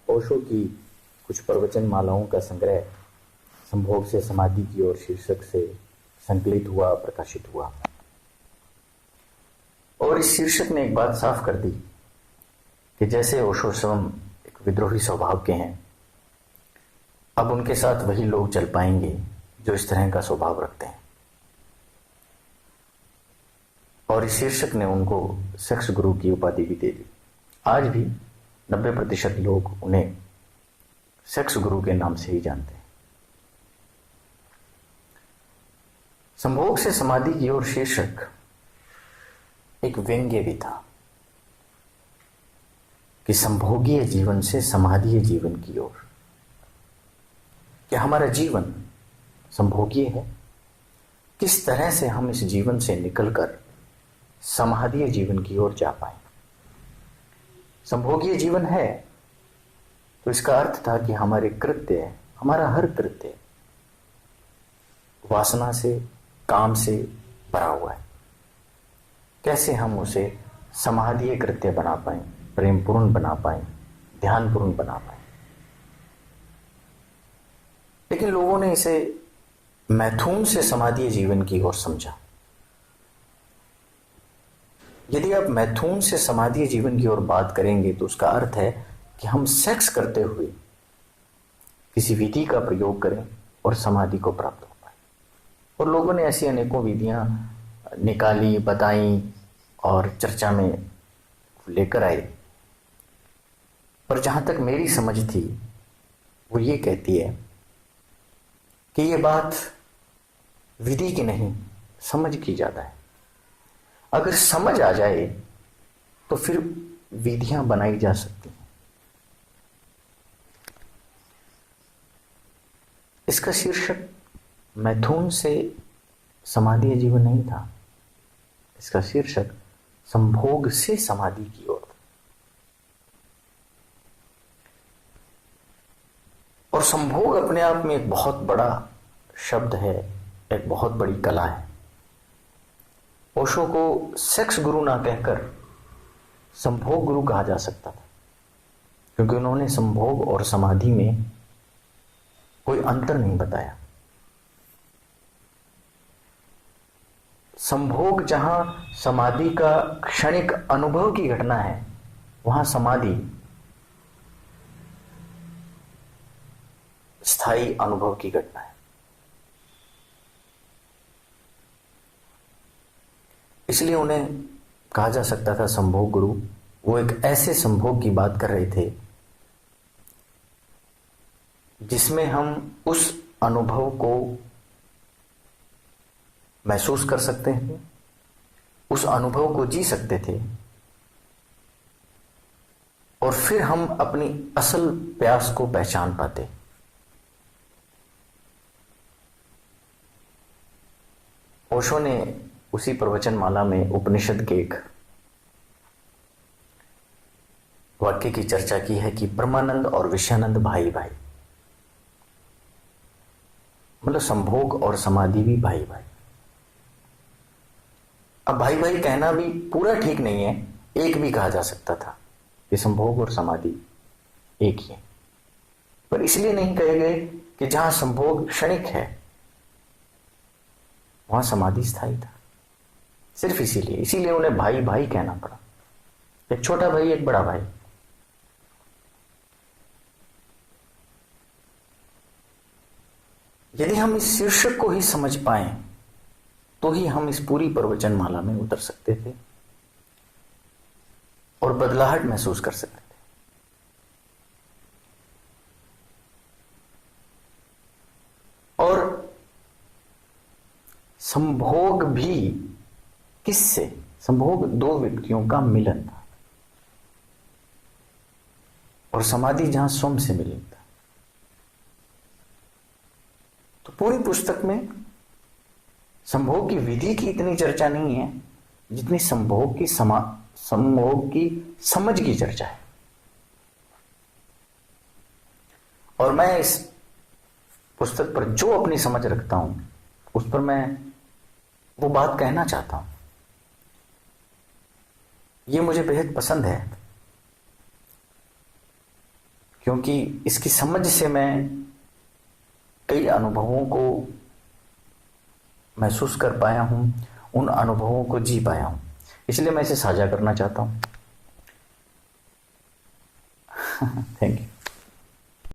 ओशो की कुछ प्रवचन मालाओं का संग्रह संभोग से समाधि की ओर शीर्षक से संकलित हुआ, प्रकाशित हुआ। और इस शीर्षक ने एक बात साफ कर दी कि जैसे ओशो स्वयं एक विद्रोही स्वभाव के हैं, अब उनके साथ वही लोग चल पाएंगे जो इस तरह का स्वभाव रखते हैं। और इस शीर्षक ने उनको सेक्स गुरु की उपाधि भी दे दी। आज भी 90% लोग उन्हें सेक्स गुरु के नाम से ही जानते हैं। संभोग से समाधि की ओर शीर्षक एक व्यंग्य भी था कि संभोगीय जीवन से समाधीय जीवन की ओर। क्या हमारा जीवन संभोगीय है? किस तरह से हम इस जीवन से निकलकर समाधीय जीवन की ओर जा पाए? संभोगीय जीवन है तो इसका अर्थ था कि हमारे कृत्य, हमारा हर कृत्य वासना से, काम से भरा हुआ है। कैसे हम उसे समाधीय कृत्य बना पाए, प्रेमपूर्ण बना पाए, ध्यानपूर्ण बना पाए। लेकिन लोगों ने इसे मैथुन से समाधीय जीवन की ओर समझा। यदि आप मैथुन से समाधीय जीवन की ओर बात करेंगे तो उसका अर्थ है कि हम सेक्स करते हुए किसी विधि का प्रयोग करें और समाधि को प्राप्त हो पाए। और लोगों ने ऐसी अनेकों विधियां निकाली, बताई और चर्चा में लेकर आए। पर जहां तक मेरी समझ थी वो ये कहती है कि ये बात विधि की नहीं, समझ की ज्यादा है। अगर समझ आ जाए तो फिर विधियां बनाई जा सकती हैं। इसका शीर्षक मैथुन से समाधीय जीवन नहीं था, इसका शीर्षक संभोग से समाधि की ओर। और संभोग अपने आप में एक बहुत बड़ा शब्द है, एक बहुत बड़ी कला है। ओशो को सेक्स गुरु ना कहकर संभोग गुरु कहा जा सकता था, क्योंकि उन्होंने संभोग और समाधि में कोई अंतर नहीं बताया। संभोग जहां समाधि का क्षणिक अनुभव की घटना है, वहां समाधि स्थायी अनुभव की घटना है। इसलिए उन्हें कहा जा सकता था संभोग गुरु। वो एक ऐसे संभोग की बात कर रहे थे जिसमें हम उस अनुभव को महसूस कर सकते हैं, उस अनुभव को जी सकते थे, और फिर हम अपनी असल प्यास को पहचान पाते। ओशो ने उसी प्रवचन माला में उपनिषद के एक वाक्य की चर्चा की है कि ब्रह्मानंद और विषयानंद भाई भाई, मतलब संभोग और समाधि भी भाई भाई। अब भाई भाई कहना भी पूरा ठीक नहीं है, एक भी कहा जा सकता था कि संभोग और समाधि एक ही है। पर इसलिए नहीं कहे गए कि जहां संभोग क्षणिक है वहां समाधि स्थायी था। सिर्फ इसीलिए उन्हें भाई भाई कहना पड़ा, एक छोटा भाई, एक बड़ा भाई। यदि हम इस शीर्षक को ही समझ पाए तो ही हम इस पूरी प्रवचन माला में उतर सकते थे और बदलाहट महसूस कर सकते थे। और संभोग भी किससे? संभोग दो व्यक्तियों का मिलन था, और समाधि जहां स्वयं से मिलन था। तो पूरी पुस्तक में संभोग की विधि की इतनी चर्चा नहीं है जितनी संभोग की समझ की चर्चा है। और मैं इस पुस्तक पर जो अपनी समझ रखता हूं उस पर मैं वो बात कहना चाहता हूं। ये मुझे बेहद पसंद है क्योंकि इसकी समझ से मैं कई अनुभवों को महसूस कर पाया हूं, उन अनुभवों को जी पाया हूं, इसलिए मैं इसे साझा करना चाहता हूं। Thank you.